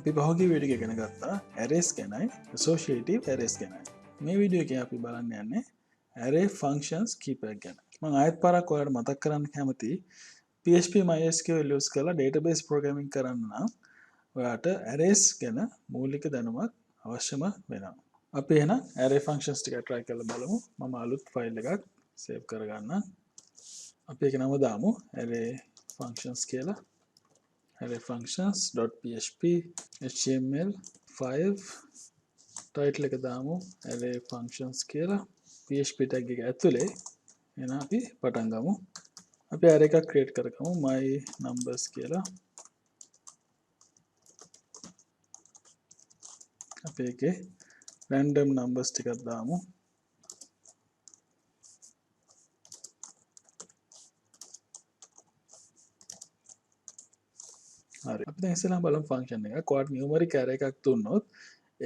අපි පහුගිය වීඩියෝ එක ඉගෙන ගත්තා arrays ගැනයි associative arrays ගැනයි. මේ වීඩියෝ එකෙන් අපි බලන්න යන්නේ array functions කීපයක් ගැන. මම ආයෙත් පාරක් ඔයාලට මතක් කරන්න කැමතියි PHP MySQL use කරලා database programming කරන්න නම් ඔයාට arrays ගැන මූලික දැනුමක් අවශ්‍යම වෙනවා. අපි එහෙනම් array functions ටික try කරලා බලමු. මම අලුත් file එකක් save කරගන්න. අපි ඒක නම දාමු array functions කියලා. array functions.php html5 title එක දාමු array functions කියලා php tag එක ඇතුලේ එහෙනම් අපි පටන් ගමු. අපි array එකක් create කරගමු my numbers කියලා. අපි ඒකේ random numbers ටිකක් දාමු. හරි. අපි දැන් ඉස්සෙල්ලා බලමු function එක. ඔයාලට numeric array එකක් දුන්නොත්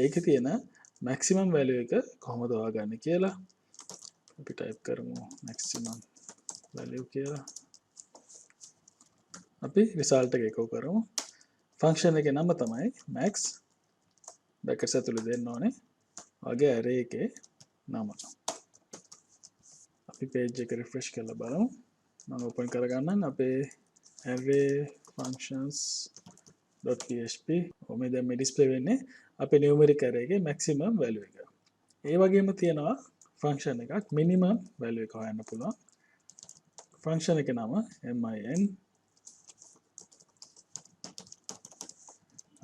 ඒකේ තියෙන maximum value එක කොහොමද හොයාගන්නේ කියලා. අපි type කරමු maximum value කියලා. අපි result එක echo කරමු. function එකේ නම තමයි max brackets ඇතුලේ දෙන්න ඕනේ. වගේ array එකේ නම. අපි page එක refresh කරලා බලමු. මම open කරගන්නම් අපේ array functions.php ඔමේ දැන් මේ display වෙන්නේ අපේ numeric array එකේ maximum value එක. ඒ වගේම තියෙනවා function එකක් minimum value එක හොයන්න පුළුවන්. function එකේ නම min.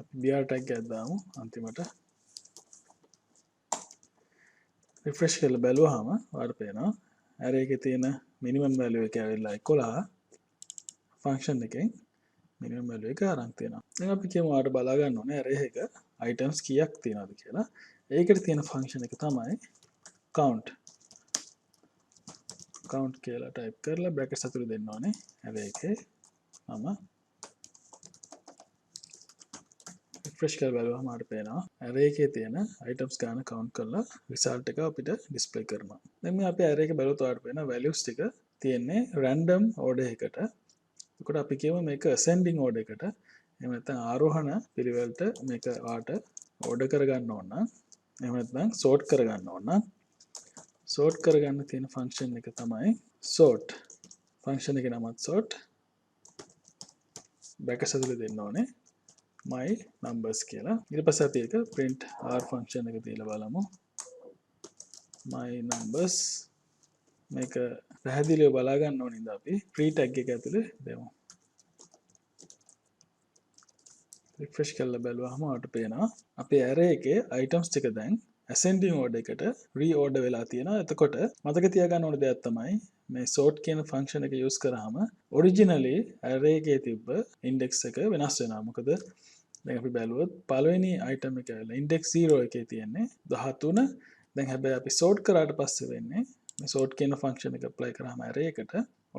අපි br tag එකක් දාමු අන්තිමට. refresh කරලා බලුවාම ඔයාලට පේනවා array එකේ තියෙන minimum value එක ඇවිල්ලා 11. function එකෙන් minimum value එක අරන් තියෙනවා. දැන් අපි කියමු ඔයාලට බලා ගන්න ඕනේ array එක items කීයක් තියෙනවද කියලා. ඒකට තියෙන function එක තමයි count. count කියලා type කරලා brackets ඇතුලේ දෙන්න ඕනේ array එකේ නම. refresh කරලා බලුවම අපිට පේනවා array එකේ තියෙන items ගන්න count කරලා result එක අපිට display කරනවා. දැන් මේ අපි array එක බලුවොත් ඔයාලට පේනවා values ටික තියෙන්නේ random order එකට. එතකොට අපි කියමු මේක ascending order එකට. එහෙම නැත්නම් ආරෝහණ පිළිවෙලට මේක ඔයාලට order කරගන්න ඕන නම් එහෙම නැත්නම් sort කරගන්න ඕන නම් sort කරගන්න තියෙන function එක තමයි sort. function එකේ නමත් sort. brackets ඇතුලේ දෙන්න ඕනේ my numbers කියලා. ඊට පස්සේ අපි ඒක print r function එක දීලා බලමු. my numbers මේක පැහැදිලිව බලා ගන්න ඕනේ ඉඳ අපි free tag එක ඇතුලේ දෙමු. refresh කරලා බලුවාම ඔයාලට පේනවා අපේ array එකේ items ටික දැන් ascending order එකට reorder වෙලා තියෙනවා. එතකොට මතක තියාගන්න ඕන දෙයක් තමයි මේ sort කියන function එක use කරාම originally array එකේ තිබ්බ index එක වෙනස් වෙනවා. මොකද දැන් අපි බැලුවොත් පළවෙනි item එක ඇවිල්ලා index 0 එකේ තියෙන්නේ 13. දැන් හැබැයි අපි sort කරාට පස්සේ වෙන්නේ මේ sort කියන function එක apply කරාම array එකට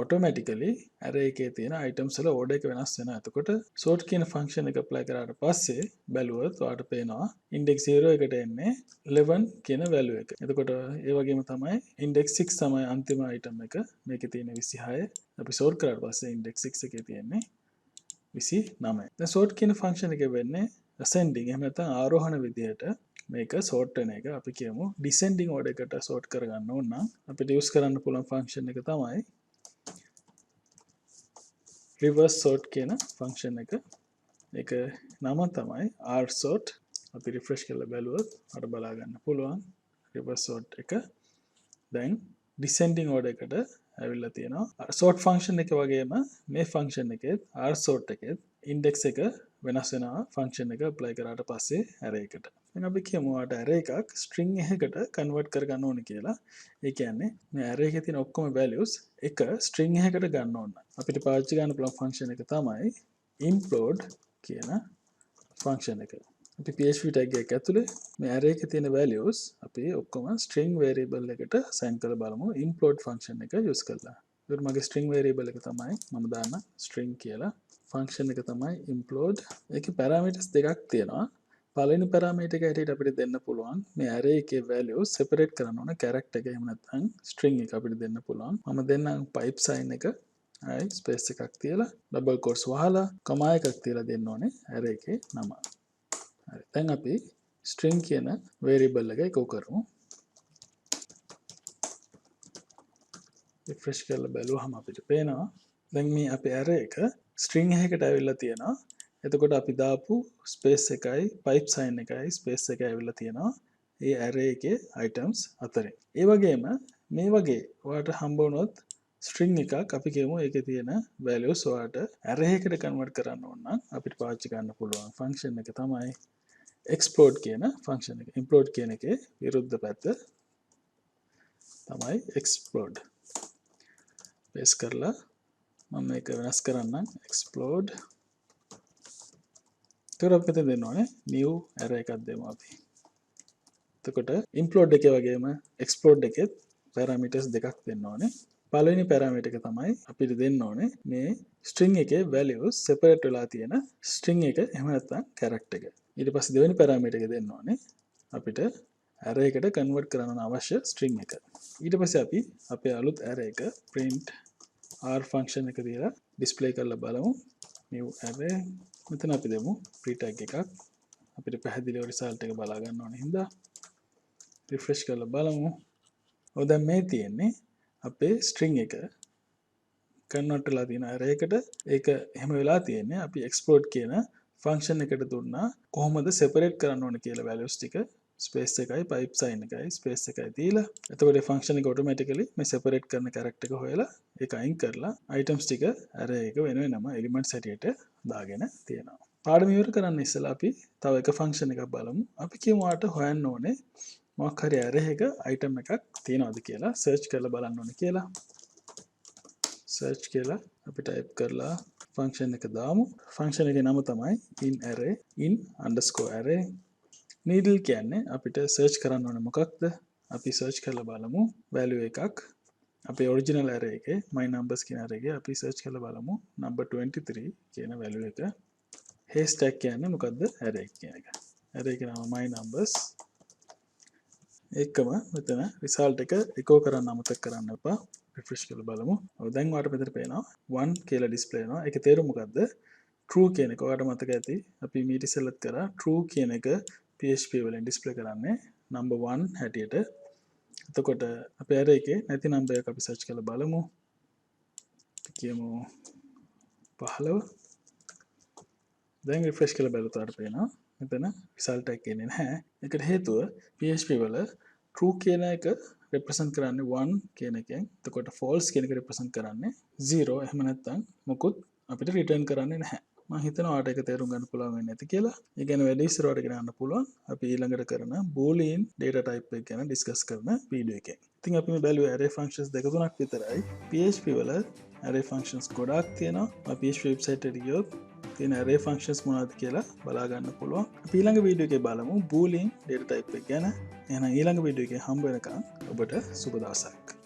automatically array එකේ තියෙන items වල order එක වෙනස් වෙනවා. එතකොට sort කියන function එක apply කරාට පස්සේ බැලුවොත් ඔයාලට පේනවා index 0 එකට එන්නේ 11 කියන value එක. එතකොට ඒ වගේම තමයි index 6 තමයි අන්තිම item එක. මේකේ තියෙන 26. අපි sort කරාට පස්සේ index 6 එකේ තියෙන්නේ 29. දැන් sort කියන function එක වෙන්නේ ascending එහෙම නැත්නම් ආරෝහණ විදිහට මේක sort වෙන එක. අපි කියමු descending order එකට sort කරගන්න ඕන නම් අපිට use කරන්න පුළුවන් function එක තමයි reverse sort කියන function එක. ඒක නම තමයි rsort. අපි refresh කරලා බැලුවොත් අපිට බලා ගන්න පුළුවන් reverse sort එක දැන් descending order එකට ඇවිල්ලා තියෙනවා. sort function එක වගේම මේ function එකෙත් rsort එකෙත් index එක වෙනස් වෙනවා function එක apply කරාට පස්සේ array එකට. දැන් අපි කියමු ඔයාලට array එකක් string එකකට convert කරගන්න ඕනේ කියලා. ඒ කියන්නේ මේ array එකේ තියෙන ඔක්කොම values එක string එකකට ගන්න ඕන. අපිට පාවිච්චි කරන්න පුළුවන් function එක තමයි implode කියන function එක. අපි PHP tag එක ඇතුලේ මේ array එකේ තියෙන values අපි ඔක්කොම string variable එකට assign කරලා බලමු implode function එක use කරලා. ඒකට මගේ string variable එක තමයි මම දාන්න string කියලා. function එක තමයි implode. ඒකේ parameters දෙකක් තියෙනවා. පළවෙනි parameter එක හැටියට අපිට දෙන්න පුළුවන් මේ array එකේ values separate කරන්න ඕන character එක එහෙම නැත්නම් string එක අපිට දෙන්න පුළුවන්. මම දෙන්නම් pipe sign එක ස්පේස් එකක් තියලා ඩබල් කෝට්ස් වහලා කමා එකක් තියලා දෙන්න ඕනේ array එකේ නම. හරි දැන් අපි string කියන variable එක echo කරමු refresh කරලා බලුවහම අපිට පේනවා දැන් මේ අපේ array එක string එකකට ඇවිල්ලා තියෙනවා එතකොට අපි දාපු space එකයි pipe sign එකයි space එකයි ඇවිල්ලා තියෙනවා ඒ array එකේ items අතරින් ඒ වගේම මේ වගේ ඔයාලට හම්බ වුණොත් string එකක් අපි කියමු ඒකේ තියෙන values ඔයාලට array එකට convert කරන්න ඕන නම් අපිට පාවිච්චි කරන්න පුළුවන් function එක තමයි explode කියන function එක implode කියන එකේ විරුද්ධ පැත්ත තමයි explode paste කරලා මම මේක වෙනස් කරන්නම් explode ඊට අපිට දෙන්න ඕනේ new array එකක් දෙමු අපි එතකොට implode එකේ වගේම explode එකෙත් parameters දෙකක් දෙන්න ඕනේ පළවෙනි parameter එක තමයි අපිට දෙන්න ඕනේ මේ string එකේ values separate වෙලා තියෙන string එක එහෙම නැත්නම් character එක ඊට පස්සේ දෙවෙනි parameter එක දෙන්න ඕනේ අපිට array එකට convert කරන්න අවශ්‍ය string එක ඊට පස්සේ අපි අපේ අලුත් array එක print r function එක දීලා display කරලා බලමු new array මෙතන අපි දෙමු pre-tag එකක් අපිට පැහැදිලිව result එක බලා ගන්න ඕනේ හින්දා refresh කරලා බලමු ඔව් දැන් මේ තියෙන්නේ අපේ string එක convert වෙලා තියෙන array එකට ඒක එහෙම වෙලා තියෙන්නේ අපි export කියන function එකට දුන්නා කොහොමද separate කරන්න ඕනේ කියලා values ටික space එකයි pipe sign එකයි space එකයි දීලා එතකොට function එක automatically මේ separate කරන character එක හොයලා ඒක අයින් කරලා items ටික array එක වෙන වෙනම elements හැටියට දාගෙන තියෙනවා පාඩම ඉවර කරන්න ඉස්සෙල්ලා අපි තව එක function එකක් බලමු අපි කියමු ඔයාලට හොයන්න ඕනේ මොකක් හරි array එක item එකක් තියෙනවද කියලා search කරලා බලන්න ඕනේ කියලා search කියලා අපි type කරලා function එක දාමු function එකේ නම තමයි in_array needle කියන්නේ අපිට search කරන්න ඕනේ මොකක්ද අපි search කරලා බලමු value එකක් අපේ original array එකේ my numbers කියන array එකේ අපි search කරලා බලමු number 23 කියන value එක haystack කියන්නේ මොකද්ද array කියන එක array එකේ නම my numbers එකම මෙතන result එක echo කරන්න අමතක කරන්න එපා refresh කරලා බලමු ඔව් දැන් ඔයාලට මෙතන පේනවා 1 කියලා display වෙනවා ඒකේ තේරුම මොකද්ද true කියන එක ඔයාලට මතක ඇති අපි මීට ඉස්සෙල්ලත් කරා true කියන එක PHP වලින් display කරන්නේ number 1 හැටියට එතකොට අපේ array එකේ නැති number එකක් අපි search කරලා බලමු කියමු 15 දැන් refresh කරලා බලුවාට පේනවා මෙතන result එකක් එන්නේ නැහැ ඒකට හේතුව PHP වල true කියන එක represent කරන්නේ 1 කියන එකෙන් එතකොට false කියන එක represent කරන්නේ 0 එහෙම නැත්නම් මොකුත් අපිට return කරන්නේ නැහැ මම හිතනවා ඔයාලට ඒක තේරුම් ගන්න පුළුවන් වෙන්නේ නැති කියලා. ඒ කියන්නේ වැඩි ඉස්සරහට ගෙනන්න පුළුවන්. අපි ඊළඟට කරන boolean data type එක ගැන discuss කරන වීඩියෝ එකේ. ඉතින් අපි මේ බැලුවේ array functions දෙක තුනක් විතරයි. PHP වල array functions ගොඩාක් තියෙනවා. PHP website එකට ගියොත් තියෙන array functions මොනවද කියලා බලා ගන්න පුළුවන්. අපි ඊළඟ වීඩියෝ එකේ බලමු boolean data type එක ගැන. එහෙනම් ඊළඟ වීඩියෝ එකේ හම්බ වෙනකන් ඔබට සුබ දවසක්.